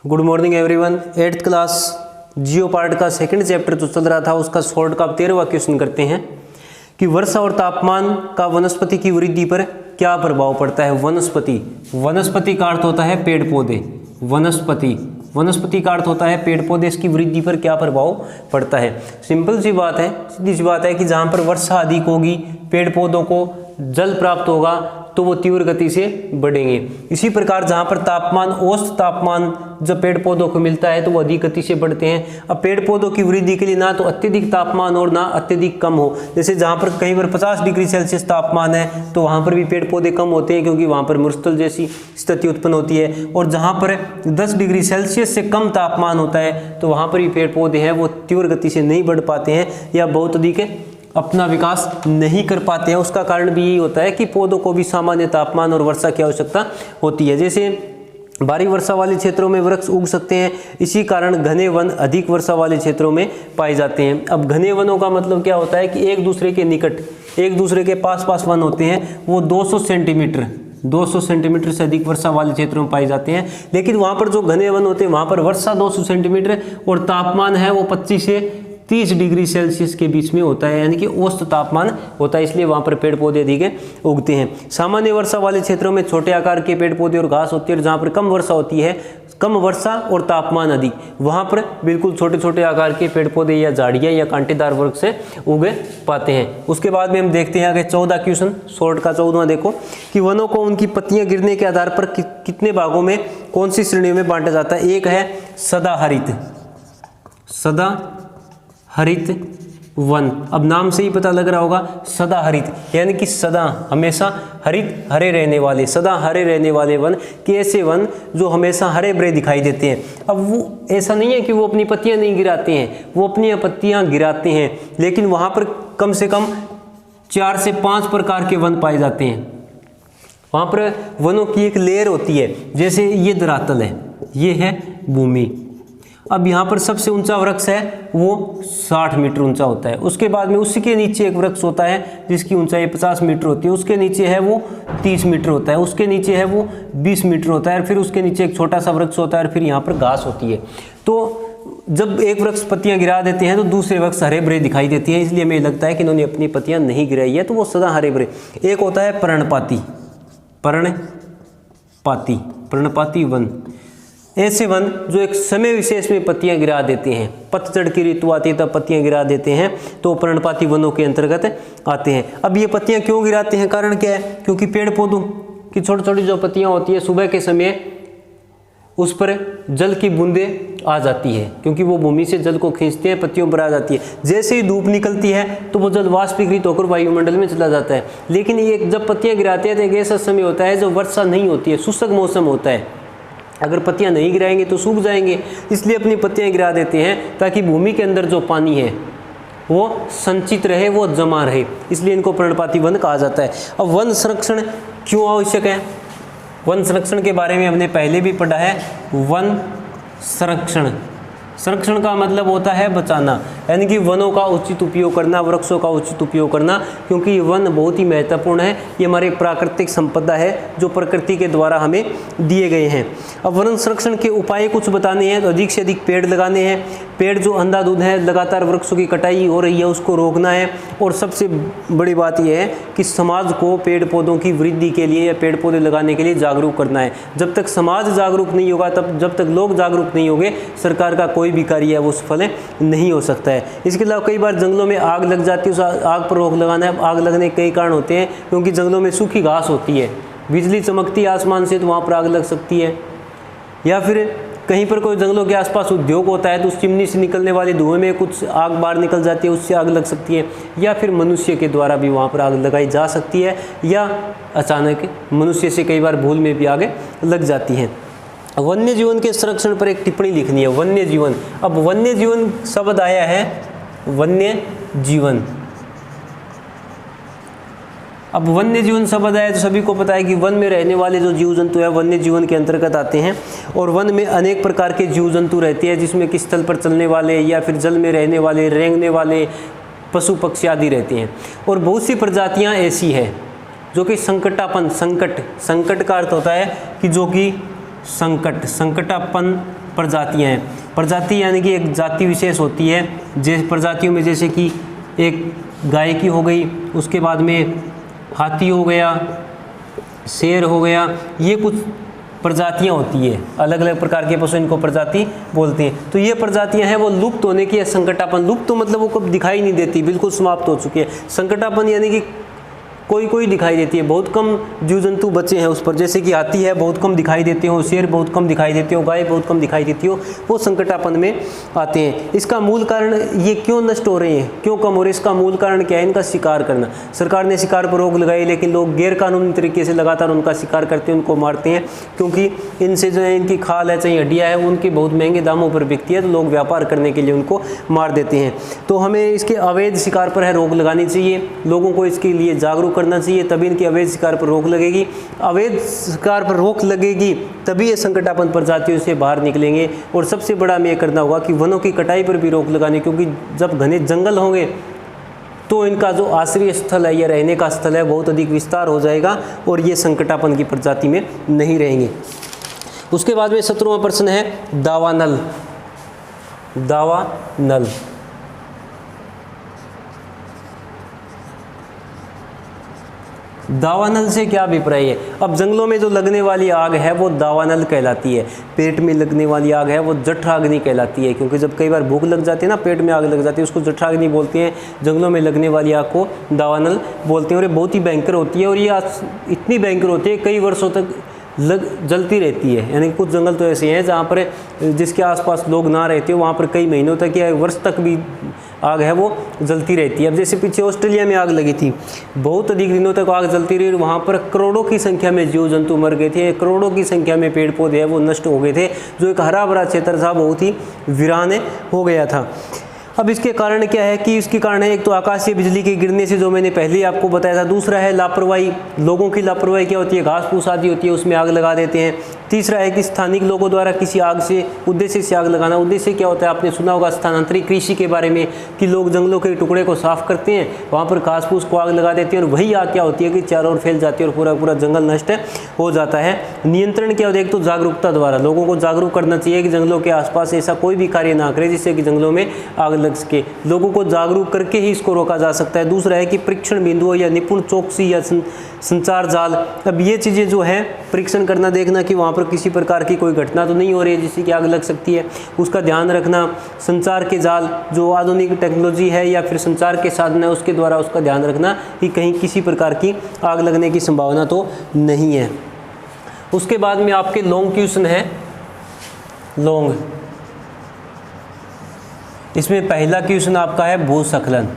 Good morning everyone. 8th class geo part का second chapter जो चल रहा था उसका शॉर्ट का 13वां क्वेश्चन करते हैं कि वर्षा और तापमान का वनस्पति की वृद्धि पर क्या प्रभाव पड़ता है। वनस्पति का अर्थ होता है पेड़ पौधे। वनस्पति का अर्थ होता है पेड़ पौधे। इसकी वृद्धि पर क्या प्रभाव पड़ता है। सिंपल सी बात है, सीधी सी बात है कि जहाँ पर वर्षा अधिक होगी, पेड़ पौधों को जल प्राप्त होगा तो वो तीव्र गति से बढ़ेंगे। इसी प्रकार जहाँ पर तापमान, औसत तापमान जब पेड़ पौधों को मिलता है तो वो अधिक गति से बढ़ते हैं। अब पेड़ पौधों की वृद्धि के लिए ना तो अत्यधिक तापमान और ना अत्यधिक कम हो। जैसे जहाँ पर कहीं पर 50 डिग्री सेल्सियस तापमान है तो वहाँ पर भी पेड़ पौधे कम होते हैं क्योंकि वहाँ पर मरुस्थल जैसी स्थिति उत्पन्न होती है। और जहाँ पर 10 डिग्री सेल्सियस से कम तापमान होता है तो वहाँ पर भी पेड़ पौधे हैं वो तीव्र गति से नहीं बढ़ पाते हैं या बहुत अधिक अपना विकास नहीं कर पाते हैं। उसका कारण भी यही होता है कि पौधों को भी सामान्य तापमान और वर्षा की आवश्यकता होती है। जैसे भारी वर्षा वाले क्षेत्रों में वृक्ष उग सकते हैं, इसी कारण घने वन अधिक वर्षा वाले क्षेत्रों में पाए जाते हैं। अब घने वनों का मतलब क्या होता है कि एक दूसरे के निकट, एक दूसरे के पास वन होते हैं। वो 200 सेंटीमीटर से अधिक वर्षा वाले क्षेत्रों में पाए जाते हैं। लेकिन वहाँ पर जो घने वन होते हैं वहाँ पर वर्षा 200 सेंटीमीटर और तापमान है वो 25 से 30 डिग्री सेल्सियस के बीच में होता है, यानी कि औसत तापमान होता है। इसलिए वहाँ पर पेड़ पौधे अधिक उगते हैं। सामान्य वर्षा वाले क्षेत्रों में छोटे आकार के पेड़ पौधे और घास होती है। और जहाँ पर कम वर्षा होती है, कम वर्षा और तापमान अधिक, वहाँ पर बिल्कुल छोटे छोटे आकार के पेड़ पौधे या झाड़ियाँ या कांटेदार वृक्ष से उग पाते हैं। उसके बाद में हम देखते हैं आगे 14 क्वेश्चन, शॉर्ट का 14वां देखो कि वनों को उनकी पत्तियां गिरने के आधार पर कितने भागों में, कौन सी श्रेणियों में बांटा जाता है। एक है सदाहरित वन। अब नाम से ही पता लग रहा होगा सदाहरित, यानी कि सदा, हमेशा हरित, हरे रहने वाले, सदा हरे रहने वाले वन कि ऐसे वन जो हमेशा हरे भरे दिखाई देते हैं। अब वो ऐसा नहीं है कि वो अपनी पत्तियां नहीं गिराते हैं, वो अपनी पत्तियां गिराते हैं, लेकिन वहाँ पर कम से कम 4 से 5 प्रकार के वन पाए जाते हैं। वहाँ पर वनों की एक लेयर होती है। जैसे ये धरातल है, ये है भूमि। अब यहाँ पर सबसे ऊंचा वृक्ष है वो 60 मीटर ऊंचा होता है। उसके बाद में उसी के नीचे एक वृक्ष होता है जिसकी ऊंचाई 50 मीटर होती है। उसके नीचे है वो 30 मीटर होता है। उसके नीचे है वो 20 मीटर होता है। और फिर उसके नीचे एक छोटा सा वृक्ष होता है और फिर यहाँ पर घास होती है। तो जब एक वृक्ष पत्तियां गिरा देते हैं तो दूसरे वृक्ष हरे भरे दिखाई देती हैं। इसलिए हमें लगता है कि इन्होंने अपनी पत्तियां नहीं गिराई है, तो वो सदा हरे भरे। एक होता है पर्णपाती वन। ऐसे वन जो एक समय विशेष में पत्तियां गिरा देते हैं, पतझड़ की ऋतु आती है तब पत्तियां गिरा देते हैं, तो पर्णपाती वनों के अंतर्गत आते हैं। अब ये पत्तियां क्यों गिराते हैं, कारण क्या है। क्योंकि पेड़ पौधों की छोटी छोटी जो पत्तियां होती है, सुबह के समय उस पर जल की बूंदें आ जाती है, क्योंकि वो भूमि से जल को खींचते हैं, पत्तियों पर आ जाती है। जैसे ही धूप निकलती है तो वो जल वाष्पीकृत होकर वायुमंडल में चला जाता है। लेकिन ये जब पत्तियां गिराते हैं तो एक ऐसा समय होता है जब वर्षा नहीं होती है, शुष्क मौसम होता है। अगर पत्तियां नहीं गिराएंगे तो सूख जाएंगे, इसलिए अपनी पत्तियां गिरा देते हैं ताकि भूमि के अंदर जो पानी है वो संचित रहे, वो जमा रहे। इसलिए इनको पर्णपाती वन कहा जाता है। अब वन संरक्षण क्यों आवश्यक है। वन संरक्षण के बारे में हमने पहले भी पढ़ा है। वन संरक्षण का मतलब होता है बचाना, यानी कि वनों का उचित उपयोग करना, वृक्षों का उचित उपयोग करना, क्योंकि ये वन बहुत ही महत्वपूर्ण है। ये हमारी प्राकृतिक संपदा है जो प्रकृति के द्वारा हमें दिए गए हैं। अब वन संरक्षण के उपाय कुछ बताने हैं तो अधिक से अधिक पेड़ लगाने हैं। पेड़ जो अंधाधुंध है, लगातार वृक्षों की कटाई हो रही है, उसको रोकना है। और सबसे बड़ी बात यह है कि समाज को पेड़ पौधों की वृद्धि के लिए या पेड़ पौधे लगाने के लिए जागरूक करना है। जब तक समाज जागरूक नहीं होगा, जब तक लोग जागरूक नहीं होंगे, सरकार का कोई भी कार्य है वो सफल नहीं हो सकता है। इसके अलावा कई बार जंगलों में आग लग जाती है, उस आग पर रोक लगाना है। आग लगने के कई कारण होते हैं, क्योंकि जंगलों में सूखी घास होती है, बिजली चमकती है आसमान से तो वहाँ पर आग लग सकती है। या फिर कहीं पर कोई जंगलों के आसपास उद्योग होता है तो उस चिमनी से निकलने वाले धुएं में कुछ आग बाहर निकल जाती है, उससे आग लग सकती है। या फिर मनुष्य के द्वारा भी वहाँ पर आग लगाई जा सकती है, या अचानक मनुष्य से कई बार भूल में भी आग लग जाती है। वन्य जीवन के संरक्षण पर एक टिप्पणी लिखनी है। वन्य जीवन, अब वन्य जीवन शब्द आया है वन्य जीवन। अब वन्य जीवन शब्द आया तो सभी को पता है कि वन में रहने वाले जो जीव जंतु है वन्य जीवन के अंतर्गत आते हैं। और वन में अनेक प्रकार के जीव जंतु रहते हैं, जिसमें कि स्थल पर चलने वाले या फिर जल में रहने वाले, रेंगने वाले पशु पक्षी आदि रहते हैं। और बहुत सी प्रजातियां ऐसी है जो कि संकट का अर्थ होता है कि जो कि संकटापन प्रजातियां हैं। प्रजाति यानी कि एक जाति विशेष होती है, जैसे प्रजातियों में जैसे कि एक गाय की हो गई, उसके बाद में हाथी हो गया, शेर हो गया, ये कुछ प्रजातियां होती है, अलग अलग प्रकार के पशु, इनको प्रजाति बोलते हैं। तो ये प्रजातियां हैं वो लुप्त होने की, संकटापन, लुप्त तो मतलब वो कब दिखाई नहीं देती, बिल्कुल समाप्त हो चुकी है। संकटापन यानी कि कोई कोई दिखाई देती है, बहुत कम जीव जंतु बचे हैं उस पर, जैसे कि हाथी है बहुत कम दिखाई देते हो, शेर बहुत कम दिखाई देते हो, गाय बहुत कम दिखाई देती हो, वो संकटापन में आते हैं। इसका मूल कारण ये क्यों नष्ट हो रहे हैं, क्यों कम हो रहे हैं, इसका मूल कारण क्या है, इनका शिकार करना। सरकार ने शिकार पर रोक लगाई, लेकिन लोग गैर कानूनी तरीके से लगातार उनका शिकार करते हैं, उनको मारते हैं, क्योंकि इनसे जो है इनकी खाल है चाहे हड्डियाँ है उनकी बहुत महंगे दामों पर बिकती है, तो लोग व्यापार करने के लिए उनको मार देते हैं। तो हमें इसके अवैध शिकार पर है रोक लगानी चाहिए, लोगों को इसके लिए जागरूक करना चाहिए, तभी इनकी अवैध शिकार पर रोक लगेगी। अवैध शिकार पर रोक लगेगी तभी ये संकटापन प्रजातियों से बाहर निकलेंगे। और सबसे बड़ा हमें ये करना होगा कि वनों की कटाई पर भी रोक लगानी, क्योंकि जब घने जंगल होंगे तो इनका जो आश्रय स्थल है या रहने का स्थल है बहुत अधिक विस्तार हो जाएगा और ये संकटापन की प्रजाति में नहीं रहेंगे। उसके बाद में 17वां प्रश्न है दावानल। दावानल दावानल से क्या अभिप्राय है। अब जंगलों में जो लगने वाली आग है वो दावानल कहलाती है, पेट में लगने वाली आग है वो जठराग्नि कहलाती है, क्योंकि जब कई बार भूख लग जाती है ना, पेट में आग लग जाती है, उसको जठराग्नि बोलते हैं। जंगलों में लगने वाली आग को दावानल बोलते हैं और ये बहुत ही भयंकर होती है, और ये इतनी भयंकर होती है कई वर्षों तक जलती रहती है। यानी कुछ जंगल तो ऐसे हैं जहाँ पर जिसके आसपास लोग ना रहते हो वहाँ पर कई महीनों तक या वर्ष तक भी आग है वो जलती रहती है। अब जैसे पीछे ऑस्ट्रेलिया में आग लगी थी, बहुत अधिक दिनों तक आग जलती रही, वहाँ पर करोड़ों की संख्या में जीव जंतु मर गए थे, करोड़ों की संख्या में पेड़ पौधे हैं वो नष्ट हो गए थे, जो एक हरा भरा क्षेत्र था बहुत ही वीरान हो गया था। अब इसके कारण क्या है कि इसके कारण है एक तो आकाशीय बिजली के गिरने से, जो मैंने पहले ही आपको बताया था। दूसरा है लापरवाही, लोगों की लापरवाही क्या होती है, घास फूस आदि होती है उसमें आग लगा देते हैं। तीसरा है कि स्थानिक लोगों द्वारा किसी आग से उद्देश्य से आग लगाना। उद्देश्य क्या होता है, आपने सुना होगा स्थानांतरित कृषि के बारे में कि लोग जंगलों के टुकड़े को साफ करते हैं, वहाँ पर घास फूस को आग लगा देते हैं और वही आग क्या होती है कि चारों ओर फैल जाती है और पूरा पूरा जंगल नष्ट हो जाता है। नियंत्रण क्या होता है, एक तो जागरूकता द्वारा लोगों को जागरूक करना चाहिए कि जंगलों के आसपास ऐसा कोई भी कार्य ना करें जिससे कि जंगलों में आग लग सके, लोगों को जागरूक करके ही इसको रोका जा सकता है। दूसरा है कि परीक्षण बिंदुओं या निपुण चौकसी या संचार जाल। अब ये चीज़ें जो है परीक्षण करना, देखना कि वहाँ पर किसी प्रकार की कोई घटना तो नहीं हो रही है जिससे कि आग लग सकती है, उसका ध्यान रखना। संचार के जाल, जो आधुनिक टेक्नोलॉजी है या फिर संचार के साधन है उसके द्वारा उसका ध्यान रखना कि कहीं किसी प्रकार की आग लगने की संभावना तो नहीं है। उसके बाद में आपके लॉन्ग क्वेश्चन है, लॉन्ग। इसमें पहला क्वेश्चन आपका है भूस्खलन।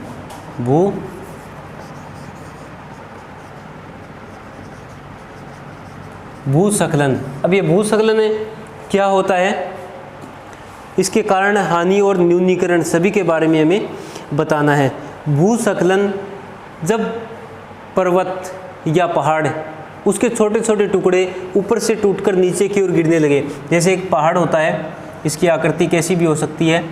भूस्खलन। अब ये भूस्खलन क्या होता है, इसके कारण, हानि और न्यूनीकरण सभी के बारे में हमें बताना है। भूस्खलन जब पर्वत या पहाड़ उसके छोटे छोटे टुकड़े ऊपर से टूटकर नीचे की ओर गिरने लगे, जैसे एक पहाड़ होता है, इसकी आकृति कैसी भी हो सकती है।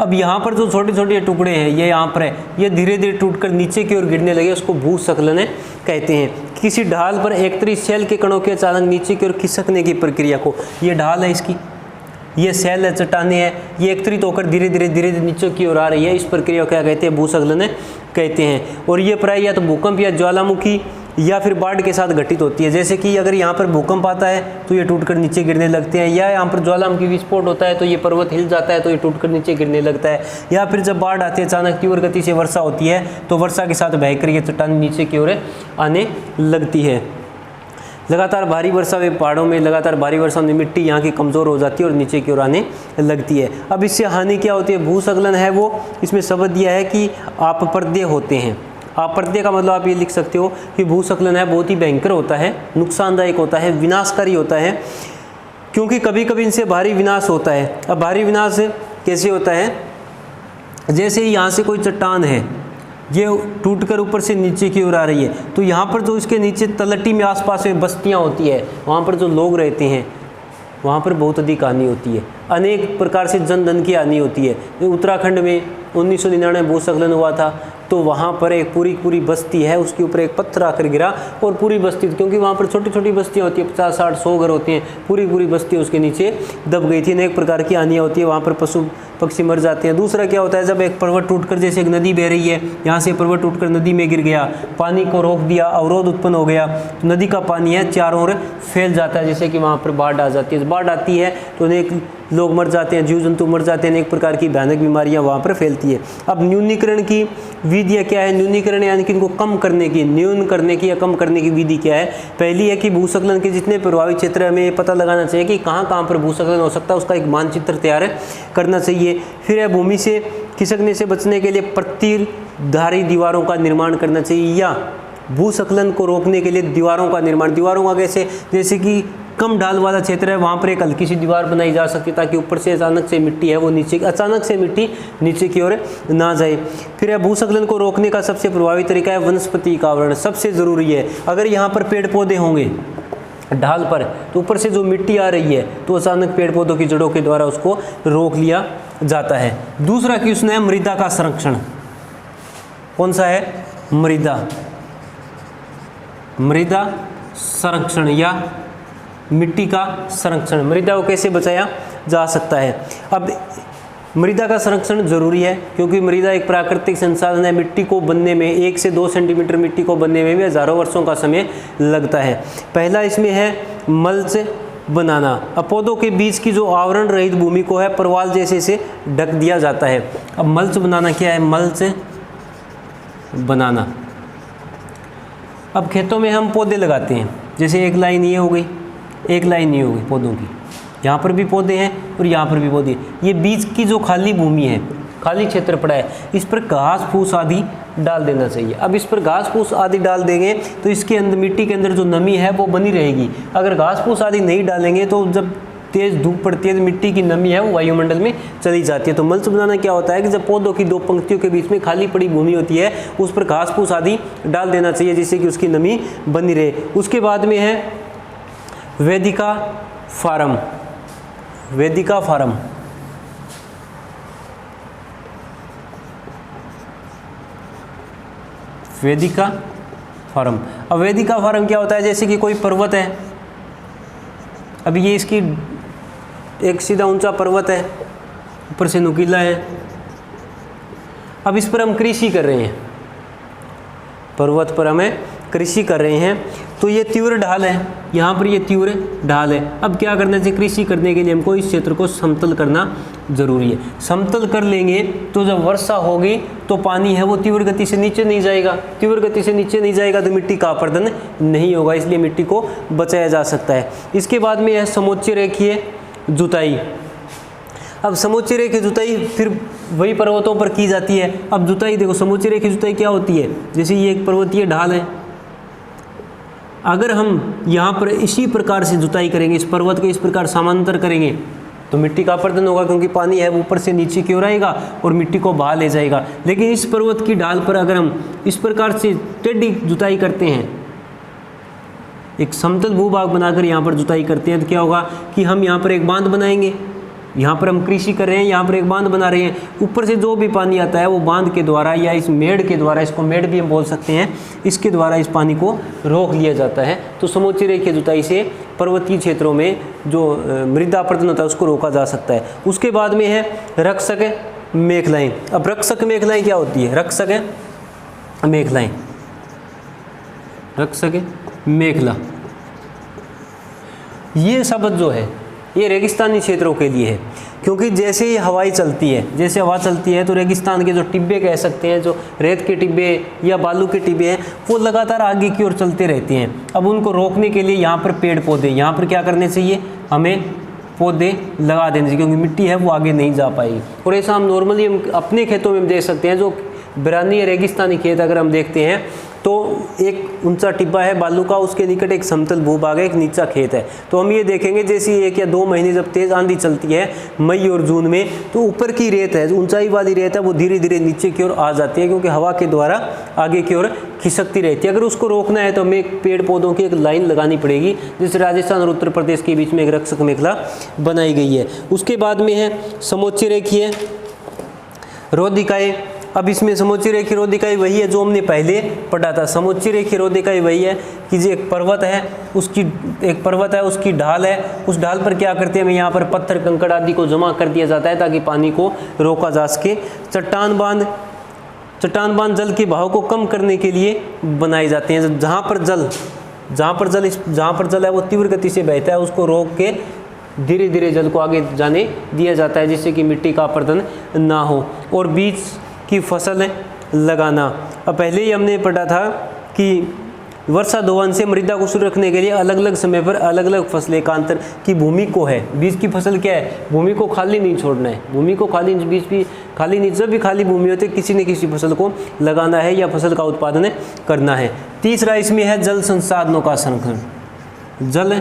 अब यहाँ पर जो छोटे छोटे टुकड़े हैं ये यहाँ पर है, ये धीरे धीरे टूटकर नीचे की ओर गिरने लगे, उसको भूस्खलन कहते हैं। किसी ढाल पर एकत्रित सेल के कणों के अचानक नीचे की ओर खिसकने की प्रक्रिया को, ये ढाल है इसकी, ये सेल है, चट्टाने हैं, ये एकत्रित होकर धीरे धीरे नीचे की ओर आ रही है, इस प्रक्रिया को क्या कहते हैं, भूस्खलन कहते हैं। और ये प्राय या तो भूकंप या ज्वालामुखी या फिर बाढ़ के साथ घटित होती है। जैसे कि अगर यहाँ पर भूकंप आता है तो ये टूटकर नीचे गिरने लगते हैं, या यहाँ पर ज्वालामुखी विस्फोट होता है तो ये पर्वत हिल जाता है तो ये टूटकर नीचे गिरने लगता है, या फिर जब बाढ़ आती है अचानक तीव्र गति से वर्षा होती है तो वर्षा के साथ बहकर ये चट्टान नीचे की ओर आने लगती है। लगातार भारी वर्षा में पहाड़ों में लगातार भारी वर्षा में मिट्टी यहाँ की कमज़ोर हो जाती है और नीचे की ओर आने लगती है। अब इससे हानि क्या होती है, भूस्खलन है वो, इसमें शब्द दिया है कि अपपर्दय होते हैं। अपपर्दय का मतलब आप ये लिख सकते हो कि भूस्खलन है बहुत ही भयंकर होता है, नुकसानदायक होता है, विनाशकारी होता है, क्योंकि कभी कभी इनसे भारी विनाश होता है। अब भारी विनाश कैसे होता है, जैसे ही यहाँ से कोई चट्टान है, ये टूटकर ऊपर से नीचे की ओर आ रही है, तो यहाँ पर जो इसके नीचे तलहटी में आसपास में बस्तियाँ होती है, वहाँ पर जो लोग रहते हैं वहाँ पर बहुत अधिक हानि होती है। अनेक प्रकार से जन धन की हानि होती है। उत्तराखंड में 1999 भूस्खलन हुआ था, तो वहाँ पर एक पूरी बस्ती है, उसके ऊपर एक पत्थर आकर गिरा और पूरी बस्ती, क्योंकि वहाँ पर छोटी छोटी बस्तियाँ होती है, 50, 60, 100 घर होते हैं, पूरी बस्ती उसके नीचे दब गई थी। अनेक प्रकार की हानियाँ होती है, वहाँ पर पशु पक्षी मर जाते हैं। दूसरा क्या होता है, जब एक पर्वत टूटकर, जैसे एक नदी बह रही है, यहाँ से पर्वत टूटकर नदी में गिर गया, पानी को रोक दिया, अवरोध उत्पन्न हो गया, तो नदी का पानी है चारों ओर फैल जाता है, जैसे कि वहाँ पर बाढ़ आ जाती है। बाढ़ आती है तो अनेक लोग मर जाते हैं, जीव जंतु मर जाते हैं, अनेक प्रकार की भयानक बीमारियां वहाँ पर फैलती है। अब न्यूनीकरण की विधियाँ क्या है? न्यूनीकरण यानी कि इनको कम करने की, न्यून करने की या कम करने की विधि क्या है? पहली है कि भूस्खलन के जितने प्रभावित क्षेत्र है, हमें ये पता लगाना चाहिए कि कहाँ कहाँ पर भूस्खलन हो सकता है, उसका एक मानचित्र तैयार करना चाहिए। फिर है भूमि से खिसकने से बचने के लिए प्रतीरधारी दीवारों का निर्माण करना चाहिए, या भूस्खलन को रोकने के लिए दीवारों का निर्माण। दीवारों का कैसे? जैसे कि कम ढाल वाला क्षेत्र है, वहाँ पर एक हल्की सी दीवार बनाई जा सकती है, ताकि ऊपर से अचानक से मिट्टी है वो नीचे की ओर ना जाए। फिर है भूस्खलन को रोकने का सबसे प्रभावी तरीका है वनस्पति का आवरण, सबसे ज़रूरी है। अगर यहाँ पर पेड़ पौधे होंगे ढाल पर, तो ऊपर से जो मिट्टी आ रही है, तो अचानक पेड़ पौधों की जड़ों के द्वारा उसको रोक लिया जाता है। दूसरा क्वेश्चन है मृदा का संरक्षण। कौन सा है? मृदा संरक्षण या मिट्टी का संरक्षण। मृदा को कैसे बचाया जा सकता है? अब मृदा का संरक्षण जरूरी है, क्योंकि मृदा एक प्राकृतिक संसाधन है। मिट्टी को बनने में 1 से 2 सेंटीमीटर मिट्टी को बनने में भी हजारों वर्षों का समय लगता है। पहला इसमें है मल्च बनाना। अब पौधों के बीच की जो आवरण रहित भूमि को है परवाल जैसे से ढक दिया जाता है। अब मल्च बनाना क्या है? मल्च बनाना, अब खेतों में हम पौधे लगाते हैं, जैसे एक लाइन ये हो गई, एक लाइन ये हो गई पौधों की, यहाँ पर भी पौधे हैं और यहाँ पर भी पौधे हैं। ये बीच की जो खाली भूमि है, खाली क्षेत्र पड़ा है, इस पर घास फूस आदि डाल देना चाहिए। अब इस पर घास फूस आदि डाल देंगे तो इसके अंदर, मिट्टी के अंदर जो नमी है वो बनी रहेगी। अगर घास फूस आदि नहीं डालेंगे तो जब तेज़ धूप पड़ती है तो मिट्टी की नमी है वो वायुमंडल में चली जाती है। तो मल्च बनाना क्या होता है कि जब पौधों की 2 पंक्तियों के बीच में खाली पड़ी भूमि होती है, उस पर घास फूस आदि डाल देना चाहिए, जिससे कि उसकी नमी बनी रहे। उसके बाद में है वेदिका फार्म। वेदिका फार्म, वेदिका फार्म। अब वेदिका फार्म क्या होता है? जैसे कि कोई पर्वत है, अब ये इसकी एक सीधा ऊंचा पर्वत है, ऊपर से नुकीला है। अब इस पर हम कृषि कर रहे हैं, पर्वत पर हमें कृषि कर रहे हैं, तो ये तीव्र ढाल है, यहाँ पर ये तीव्र ढाल है। अब क्या करना चाहिए? कृषि करने के लिए हमको इस क्षेत्र को समतल करना जरूरी है। समतल कर लेंगे तो जब वर्षा होगी तो पानी है वो तीव्र गति से नीचे नहीं जाएगा। तीव्र गति से नीचे नहीं जाएगा तो मिट्टी का अपरदन नहीं होगा, इसलिए मिट्टी को बचाया जा सकता है। इसके बाद में है समोच्च रेखीय जुताई। अब समोच्च रेखीय जुताई फिर वही पर्वतों पर की जाती है। अब जुताई देखो, समोच्च रेखीय जुताई क्या होती है? जैसे ये एक पर्वतीय ढाल है, अगर हम यहाँ पर इसी प्रकार से जुताई करेंगे, इस पर्वत को इस प्रकार समांतर करेंगे, तो मिट्टी का अपरदन होगा, क्योंकि पानी है वो ऊपर से नीचे की ओर आएगा और मिट्टी को बहा ले जाएगा। लेकिन इस पर्वत की ढाल पर अगर हम इस प्रकार से टेढ़ी जुताई करते हैं, एक समतल भूभाग बनाकर यहाँ पर जुताई करते हैं, तो क्या होगा कि हम यहाँ पर एक बांध बनाएंगे। यहाँ पर हम कृषि कर रहे हैं, यहाँ पर एक बांध बना रहे हैं, ऊपर से जो भी पानी आता है वो बांध के द्वारा या इस मेड़ के द्वारा, इसको मेड़ भी हम बोल सकते हैं, इसके द्वारा इस पानी को रोक लिया जाता है। तो समोच्च रेखीय जुताई से पर्वतीय क्षेत्रों में जो मृदा अपरदन होता है उसको रोका जा सकता है। उसके बाद में है रक्षक मेखलाएं। अब रक्षक मेखलाएं क्या होती है? रक्षक मेखलाएं, रक्षक मेखला, ये शब्द जो है ये रेगिस्तानी क्षेत्रों के लिए है, क्योंकि जैसे ही हवाएं चलती है, जैसे हवा चलती है तो रेगिस्तान के जो टिब्बे कह सकते हैं, जो रेत के टिब्बे या बालू के टिब्बे हैं, वो लगातार आगे की ओर चलते रहते हैं। अब उनको रोकने के लिए यहाँ पर पेड़ पौधे, यहाँ पर क्या करने चाहिए? हमें पौधे लगा देने चाहिए, क्योंकि मिट्टी है वो आगे नहीं जा पाएगी। और ऐसा हम नॉर्मली हम अपने खेतों में देख सकते हैं, जो बिरानी रेगिस्तानी खेत अगर हम देखते हैं तो एक ऊंचा टिब्बा है बालू का, उसके निकट एक समतल भूभाग है, एक नीचा खेत है। तो हम ये देखेंगे जैसे 1 या 2 महीने जब तेज आंधी चलती है मई और जून में, तो ऊपर की रेत है, ऊंचाई वाली रेत है, वो धीरे धीरे नीचे की ओर आ जाती है, क्योंकि हवा के द्वारा आगे की ओर खिसकती रहती है। अगर उसको रोकना है तो हमें पेड़ पौधों की एक लाइन लगानी पड़ेगी, जिस राजस्थान और उत्तर प्रदेश के बीच में एक रक्षक मेखला बनाई गई है। उसके बाद में है समोच्च रेखीय रोधिकाएं। अब इसमें समोच्च रेखीय रोधिकाएं वही है जो हमने पहले पढ़ा था। समोच्च रेखीय रोधिकाएं वही है कि जो एक पर्वत है, उसकी ढाल है, उस ढाल पर क्या करते हैं, यहाँ पर पत्थर कंकड़ आदि को जमा कर दिया जाता है ताकि पानी को रोका जा सके। चट्टान बांध जल के बहाव को कम करने के लिए बनाए जाते हैं। जहाँ पर जल है वो तीव्र गति से बहता है, उसको रोक के धीरे धीरे जल को आगे जाने दिया जाता है, जिससे कि मिट्टी का अपरदन ना हो। और बीज की फसल लगाना, अब पहले ही हमने पढ़ा था कि वर्षा दोहन से मृदा को शुद्ध रखने के लिए अलग अलग समय पर अलग अलग फसलें का अंतर की भूमि को है। बीज की फसल क्या है, भूमि को खाली नहीं छोड़ना है, भूमि को खाली, बीज भी खाली नहीं, जब भी खाली भूमि होती है किसी न किसी फसल को लगाना है या फसल का उत्पादन करना है। तीसरा इसमें है जल संसाधनों का संरक्षण। जल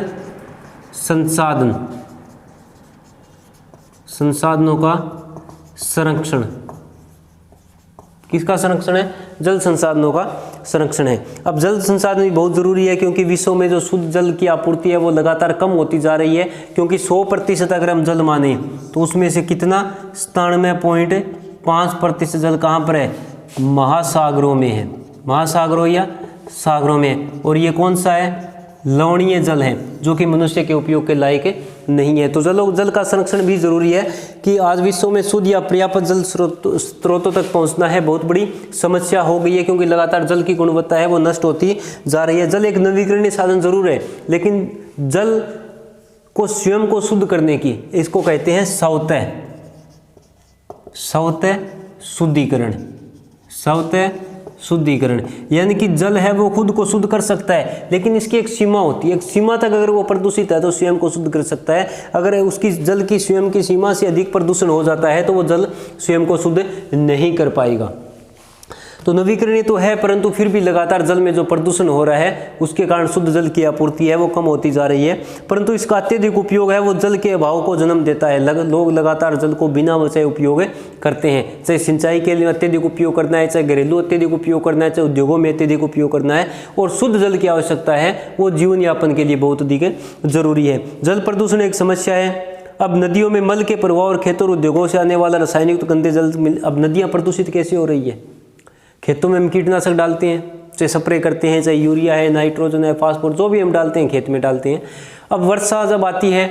संसाधनों का संरक्षण, किसका संरक्षण है, जल संसाधनों का संरक्षण है। अब जल संसाधन भी बहुत जरूरी है, क्योंकि विश्व में जो शुद्ध जल की आपूर्ति है वो लगातार कम होती जा रही है। क्योंकि 100% अगर हम जल माने तो उसमें से कितना 97.5% जल कहाँ पर है, महासागरों में है, महासागरों या सागरों में। और ये कौन सा है, लवणीय जल है, जो कि मनुष्य के उपयोग के लायक नहीं है। तो जल का संरक्षण भी जरूरी है कि आज विश्व में शुद्ध या पर्याप्त जल स्रोतों तक पहुंचना है बहुत बड़ी समस्या हो गई है, क्योंकि लगातार जल की गुणवत्ता है वो नष्ट होती जा रही है। जल एक नवीकरणीय साधन जरूर है, लेकिन जल को स्वयं को शुद्ध करने की, इसको कहते हैं स्वतः शुद्धिकरण, यानी कि जल है वो खुद को शुद्ध कर सकता है, लेकिन इसकी एक सीमा होती है। एक सीमा तक अगर वो प्रदूषित है तो स्वयं को शुद्ध कर सकता है। अगर उसकी जल की स्वयं की सीमा से अधिक प्रदूषण हो जाता है तो वो जल स्वयं को शुद्ध नहीं कर पाएगा। तो नवीकरणीय तो है, परंतु फिर भी लगातार जल में जो प्रदूषण हो रहा है उसके कारण शुद्ध जल की आपूर्ति है वो कम होती जा रही है। परंतु इसका अत्यधिक उपयोग है वो जल के अभाव को जन्म देता है। लोग लगातार जल को बिना बचाए उपयोग करते हैं, चाहे सिंचाई के लिए अत्यधिक उपयोग करना है, चाहे घरेलू अत्यधिक उपयोग करना है, चाहे उद्योगों में अत्यधिक उपयोग करना है। और शुद्ध जल की आवश्यकता है वो जीवन यापन के लिए बहुत अधिक जरूरी है। जल प्रदूषण एक समस्या है। अब नदियों में मल के प्रवाह और खेतों और उद्योगों से आने वाला रासायनिक गंदे जल, अब नदियाँ प्रदूषित कैसे हो रही है, खेतों में हम कीटनाशक डालते हैं, चाहे स्प्रे करते हैं, चाहे यूरिया है, नाइट्रोजन है, फास्फोरस, जो भी हम डालते हैं खेत में डालते हैं। अब वर्षा जब आती है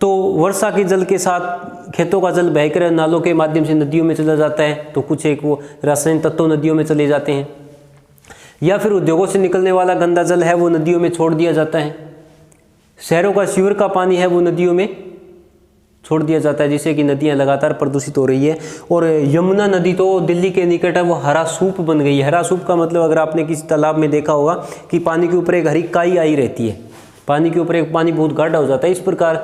तो वर्षा के जल के साथ खेतों का जल बहकर नालों के माध्यम से नदियों में चला जाता है, तो कुछ एक वो रासायनिक तत्व नदियों में चले जाते हैं, या फिर उद्योगों से निकलने वाला गंदा जल है वो नदियों में छोड़ दिया जाता है। शहरों का सीवर का पानी है वो नदियों में छोड़ दिया जाता है, जिससे कि नदियां लगातार प्रदूषित हो रही है। और यमुना नदी तो दिल्ली के निकट है, वो हरा सूप बन गई है। हरा सूप का मतलब अगर आपने किसी तालाब में देखा होगा कि पानी के ऊपर एक हरी काई आई रहती है, पानी के ऊपर एक पानी बहुत गाढ़ा हो जाता है। इस प्रकार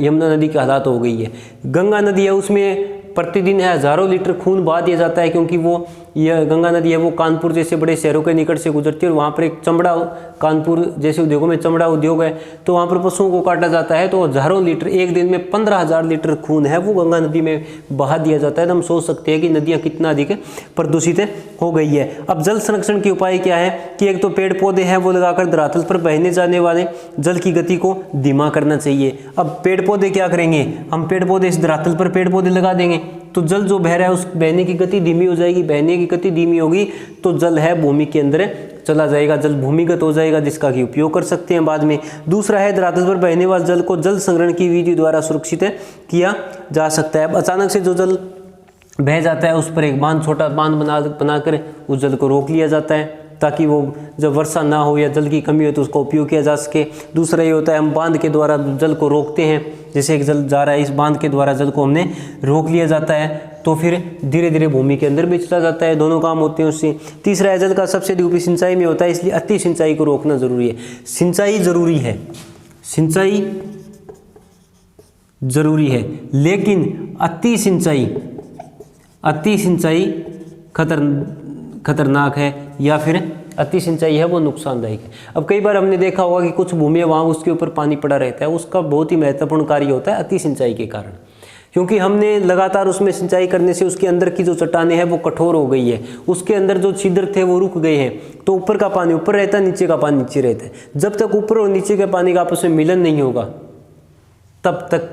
यमुना नदी की हालात हो गई है। गंगा नदी है, उसमें प्रतिदिन है हजारों लीटर खून बहा दिया जाता है, क्योंकि वो यह गंगा नदी है वो कानपुर जैसे बड़े शहरों के निकट से गुजरती है। और वहाँ पर एक चमड़ा, कानपुर जैसे उद्योगों में चमड़ा उद्योग है, तो वहाँ पर पशुओं को काटा जाता है, तो हजारों लीटर, एक दिन में 15,000 लीटर खून है वो गंगा नदी में बहा दिया जाता है। तो हम सोच सकते हैं कि नदियाँ कितना अधिक प्रदूषित हो गई है। अब जल संरक्षण के उपाय क्या है कि एक तो पेड़ पौधे हैं वो लगाकर धरातल पर बहने जाने वाले जल की गति को धीमा करना चाहिए। अब पेड़ पौधे क्या करेंगे, हम पेड़ पौधे इस धरातल पर पेड़ पौधे लगा देंगे तो जल जो बह रहा है उस बहने की गति धीमी हो जाएगी। बहने की गति धीमी होगी तो जल है भूमि के अंदर चला जाएगा, जल भूमिगत हो जाएगा, जिसका कि उपयोग कर सकते हैं बाद में। दूसरा है धरातल पर बहने वाले जल को जल संग्रहण की विधि द्वारा सुरक्षित किया जा सकता है। अब अचानक से जो जल बह जाता है उस पर एक बांध, छोटा बांध बनाकर उस जल को रोक लिया जाता है, ताकि वो जब वर्षा ना हो या जल की कमी हो तो उसका उपयोग किया जा सके। दूसरा ये होता है हम बांध के द्वारा जल को रोकते हैं, जैसे एक जल जा रहा है, इस बांध के द्वारा जल को हमने रोक लिया जाता है, तो फिर धीरे धीरे भूमि के अंदर भी चला जाता है। दोनों काम होते हैं उससे। तीसरा है जल का सबसे अधिक उपयोग सिंचाई में होता है, इसलिए अति सिंचाई को रोकना जरूरी है। सिंचाई जरूरी है, सिंचाई जरूरी है, लेकिन अति सिंचाई खतरनाक है या फिर अति सिंचाई है वो नुकसानदायक है। अब कई बार हमने देखा होगा कि कुछ भूमि वहाँ उसके ऊपर पानी पड़ा रहता है, उसका बहुत ही महत्वपूर्ण कार्य होता है अति सिंचाई के कारण, क्योंकि हमने लगातार उसमें सिंचाई करने से उसके अंदर की जो चट्टानें हैं वो कठोर हो गई है, उसके अंदर जो छिद्र थे वो रुक गए हैं, तो ऊपर का पानी ऊपर रहता है, नीचे का पानी नीचे रहता है। जब तक ऊपर और नीचे के पानी का आपस में मिलन नहीं होगा तब तक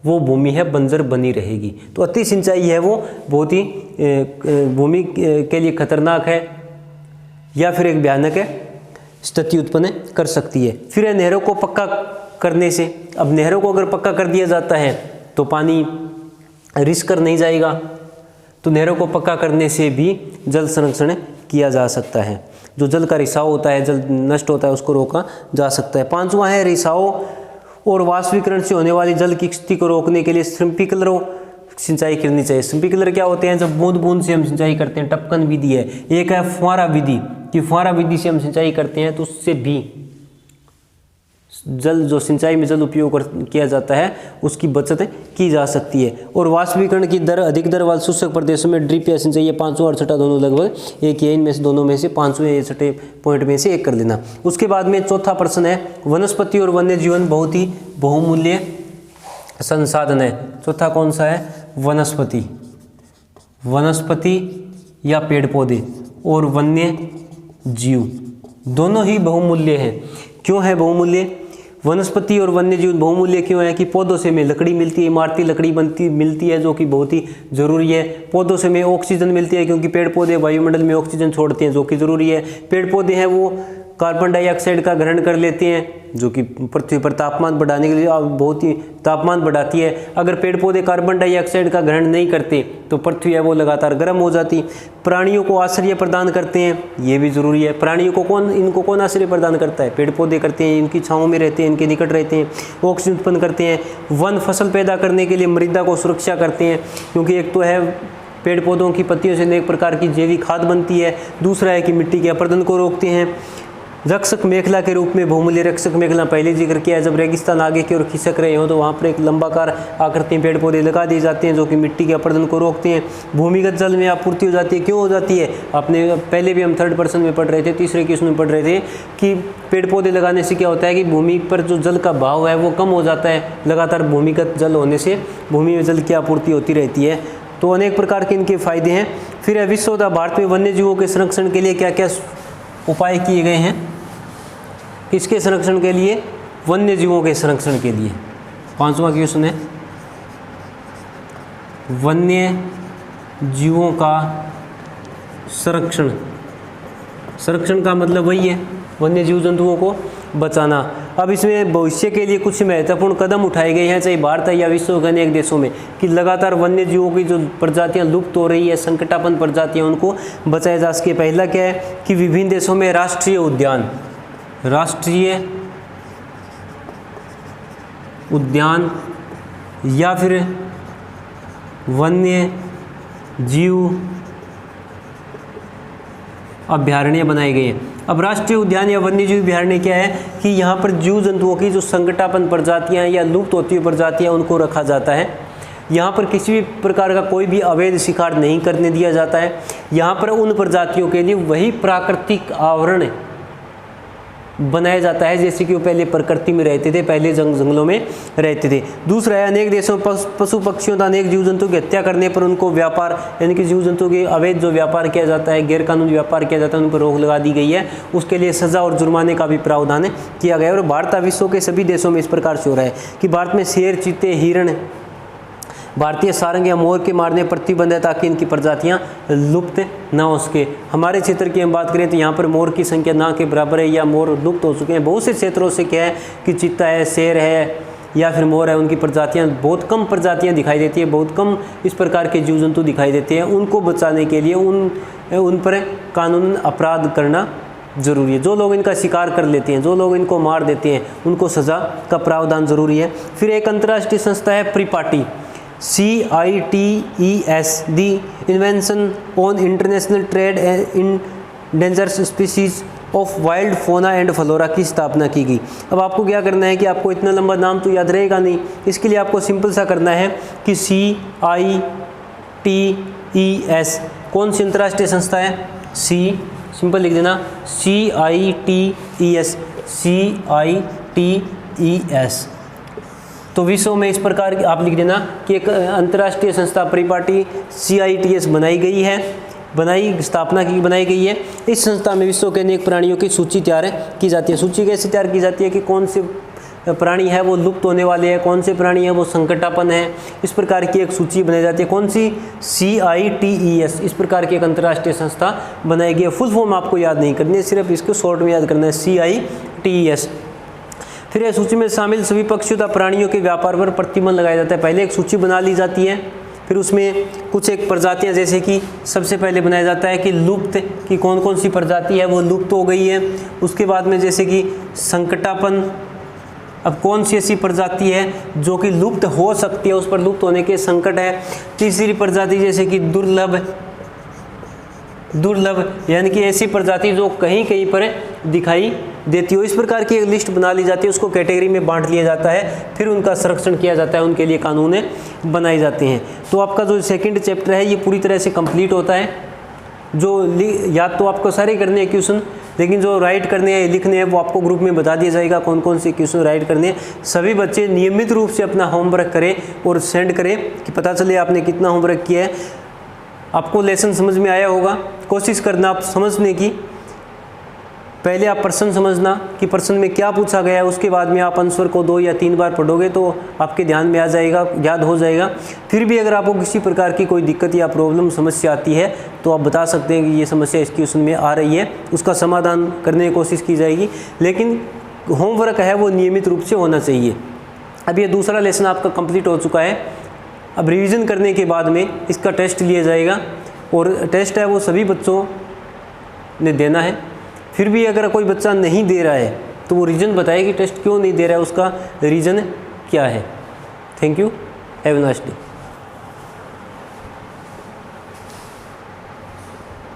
वो भूमि है बंजर बनी रहेगी। तो अति सिंचाई है वो बहुत ही भूमि के लिए खतरनाक है या फिर एक भयानक है स्थिति उत्पन्न कर सकती है। फिर है नहरों को पक्का करने से। अब नहरों को अगर पक्का कर दिया जाता है तो पानी रिस्क कर नहीं जाएगा, तो नहरों को पक्का करने से भी जल संरक्षण किया जा सकता है। जो जल का रिसाव होता है, जल नष्ट होता है, उसको रोका जा सकता है। पांचवा है रिसाव और वाष्पीकरण से होने वाली जल की स्थिति को रोकने के लिए स्प्रिंकलरों सिंचाई करनी चाहिए। स्प्रिंकलर क्या होते हैं? जब बूंद बूंद से हम सिंचाई करते हैं, टपकन विधि है। एक है फुहारा विधि, कि फुहारा विधि से हम सिंचाई करते हैं तो उससे भी जल, जो सिंचाई में जल उपयोग किया जाता है, उसकी बचत की जा सकती है। और वाष्पीकरण की दर अधिक दर वाले शुष्क प्रदेशों में ड्रिप या सिंचाई, पांचवा और छठा दोनों लगभग एक ही है, इनमें से दोनों में से पांचवें या छठे पॉइंट में से एक कर लेना। उसके बाद में चौथा प्रश्न है वनस्पति और वन्य जीवन बहुत ही बहुमूल्य संसाधन है। चौथा कौन सा है? वनस्पति, वनस्पति या पेड़ पौधे और वन्य जीव दोनों ही बहुमूल्य हैं। क्यों है बहुमूल्य? वनस्पति और वन्य जीव बहुमूल्य क्यों है? कि पौधों से हमें लकड़ी मिलती है, इमारती लकड़ी मिलती है, जो कि बहुत ही जरूरी है। पौधों से हमें ऑक्सीजन मिलती है, क्योंकि पेड़ पौधे वायुमंडल में ऑक्सीजन छोड़ते हैं, जो कि जरूरी है। पेड़ पौधे हैं वो कार्बन डाइऑक्साइड का ग्रहण कर लेते हैं, जो कि पृथ्वी पर तापमान बढ़ाने के लिए बहुत ही तापमान बढ़ाती है। अगर पेड़ पौधे कार्बन डाइऑक्साइड का ग्रहण नहीं करते तो पृथ्वी है वो लगातार गर्म हो जाती। प्राणियों को आश्रय प्रदान करते हैं, ये भी जरूरी है। प्राणियों को इनको कौन आश्रय प्रदान करता है? पेड़ पौधे करते हैं, इनकी छांव में रहते हैं, इनके निकट रहते हैं, ऑक्सीजन उत्पन्न करते हैं। वन फसल पैदा करने के लिए मृदा को सुरक्षा करते हैं, क्योंकि एक तो है पेड़ पौधों की पत्तियों से अनेक प्रकार की जैविक खाद बनती है, दूसरा है कि मिट्टी के अपरदन को रोकते हैं। रक्षक मेखला के रूप में बहुमूल्य रक्षक मेखला पहले जिक्र किया है। जब रेगिस्तान आगे की ओर खिसक रहे हो तो वहाँ पर एक लंबाकार आकृति पेड़ पौधे लगा दिए जाते हैं, जो कि मिट्टी के अपरदन को रोकते हैं। भूमिगत जल में आपूर्ति हो जाती है। क्यों हो जाती है? आपने पहले भी हम थर्ड पर्सन में पढ़ रहे थे, तीसरे क्वेश्चन में पढ़ रहे थे कि पेड़ पौधे लगाने से क्या होता है कि भूमि पर जो जल का भाव है वो कम हो जाता है। लगातार भूमिगत जल होने से भूमि में जल की आपूर्ति होती रहती है। तो अनेक प्रकार के इनके फायदे हैं। फिर है विश्व भारत में वन्य जीवों के संरक्षण के लिए क्या क्या उपाय किए गए हैं? किसके संरक्षण के लिए? वन्य जीवों के संरक्षण के लिए। पांचवा क्वेश्चन है वन्य जीवों का संरक्षण। संरक्षण का मतलब वही है वन्य जीव जंतुओं को बचाना। अब इसमें भविष्य के लिए कुछ महत्वपूर्ण कदम उठाए गए हैं, चाहे भारत या विश्व के अनेक देशों में, कि लगातार वन्य जीवों की जो प्रजातियां लुप्त हो रही है, संकटापन्न प्रजातियां, उनको बचाया जा सके। पहला क्या है कि विभिन्न देशों में राष्ट्रीय उद्यान या फिर वन्य जीव अभयारण्य बनाए गए हैं। अब राष्ट्रीय उद्यान या वन्य जीव अभयारण्य क्या है कि यहाँ पर जीव जंतुओं की जो संकटापन्न प्रजातियाँ या लुप्त होती हुई प्रजातियाँ उनको रखा जाता है। यहाँ पर किसी भी प्रकार का कोई भी अवैध शिकार नहीं करने दिया जाता है। यहाँ पर उन प्रजातियों के लिए वही प्राकृतिक आवरण बनाया जाता है जैसे कि वो पहले प्रकृति में रहते थे, पहले जंगलों में रहते थे। दूसरा है अनेक देशों में पशु पक्षियों तथा अनेक जीव जंतु की हत्या करने पर उनको व्यापार, यानी कि जीव जंतु के अवैध जो व्यापार किया जाता है, गैर कानूनी व्यापार किया जाता है, उन पर रोक लगा दी गई है। उसके लिए सजा और जुर्माने का भी प्रावधान किया गया है। और भारत विश्व के सभी देशों में इस प्रकार से हो रहा है कि भारत में शेर, चीते, हिरण, भारतीय सारंग या मोर के मारने प्रतिबंध है ताकि इनकी प्रजातियां लुप्त ना हो सके। हमारे क्षेत्र की हम बात करें तो यहाँ पर मोर की संख्या ना के बराबर है या मोर लुप्त हो चुके हैं। बहुत से क्षेत्रों से क्या है कि चीता है, शेर है या फिर मोर है, उनकी प्रजातियां बहुत कम प्रजातियां दिखाई देती है, बहुत कम इस प्रकार के जीव जंतु दिखाई देते हैं। उनको बचाने के लिए उन पर कानून अपराध करना जरूरी है। जो लोग इनका शिकार कर लेते हैं, जो लोग इनको मार देते हैं, उनको सज़ा का प्रावधान जरूरी है। फिर एक अंतर्राष्ट्रीय संस्था है परिपाटी, CITES, the invention on international trade in danger species of wild फोना एंड फ्लोरा की स्थापना की गई। अब आपको क्या करना है कि आपको इतना लंबा नाम तो याद रहेगा नहीं, इसके लिए आपको सिंपल सा करना है कि CITES कौन सी अंतर्राष्ट्रीय संस्था है? सिंपल लिख देना CITES, CITES। तो विश्व में इस प्रकार आप लिख देना कि एक अंतर्राष्ट्रीय संस्था परिपाटी CITES बनाई गई है, बनाई गई है। इस संस्था में विश्व के अनेक प्राणियों की सूची तैयार की जाती है। सूची कैसे तैयार की जाती है कि कौन से प्राणी है वो लुप्त होने वाले हैं, कौन से प्राणी है वो संकटापन्न है, इस प्रकार की एक सूची बनाई जाती है। कौन सी? CITES, इस प्रकार की एक अंतर्राष्ट्रीय संस्था बनाई गई है। फुल फॉर्म आपको याद नहीं करनी है, सिर्फ इसको शॉर्ट में याद करना है, CITES। फिर यह सूची में शामिल सभी पक्षियों तथा प्राणियों के व्यापार पर प्रतिबंध लगाया जाता है। पहले एक सूची बना ली जाती है, फिर उसमें कुछ एक प्रजातियां, जैसे कि सबसे पहले बनाया जाता है कि लुप्त की कौन कौन सी प्रजाति है वो लुप्त हो गई है। उसके बाद में जैसे कि संकटापन्न, अब कौन सी ऐसी प्रजाति है जो कि लुप्त हो सकती है, उस पर लुप्त होने के संकट है। तीसरी प्रजाति जैसे कि दुर्लभ यानी कि ऐसी प्रजाति जो कहीं कहीं पर दिखाई देती हो। इस प्रकार की एक लिस्ट बना ली जाती है, उसको कैटेगरी में बांट लिया जाता है, फिर उनका संरक्षण किया जाता है, उनके लिए कानून बनाए जाते हैं। तो आपका जो सेकंड चैप्टर है ये पूरी तरह से कंप्लीट होता है। जो याद तो आपको सारे करने हैं क्वेश्चन, लेकिन जो राइट करने हैं लिखने हैं वो आपको ग्रुप में बता दिया जाएगा कौन कौन से क्वेश्चन राइट करने हैं। सभी बच्चे नियमित रूप से अपना होमवर्क करें और सेंड करें कि पता चले आपने कितना होमवर्क किया है। आपको लेसन समझ में आया होगा। कोशिश करना आप समझने की, पहले आप प्रश्न समझना कि प्रश्न में क्या पूछा गया है, उसके बाद में आप आंसर को 2 या 3 बार पढ़ोगे तो आपके ध्यान में आ जाएगा, याद हो जाएगा। फिर भी अगर आपको किसी प्रकार की कोई दिक्कत या प्रॉब्लम समस्या आती है तो आप बता सकते हैं कि ये समस्या इस क्वेश्चन में आ रही है, उसका समाधान करने की कोशिश की जाएगी। लेकिन होमवर्क है वो नियमित रूप से होना चाहिए। अब ये दूसरा लेसन आपका कंप्लीट हो चुका है। अब रिवीजन करने के बाद में इसका टेस्ट लिया जाएगा और टेस्ट है वो सभी बच्चों ने देना है। फिर भी अगर कोई बच्चा नहीं दे रहा है तो वो रीज़न बताए कि टेस्ट क्यों नहीं दे रहा है, उसका रीज़न क्या है। Thank you, have a nice day.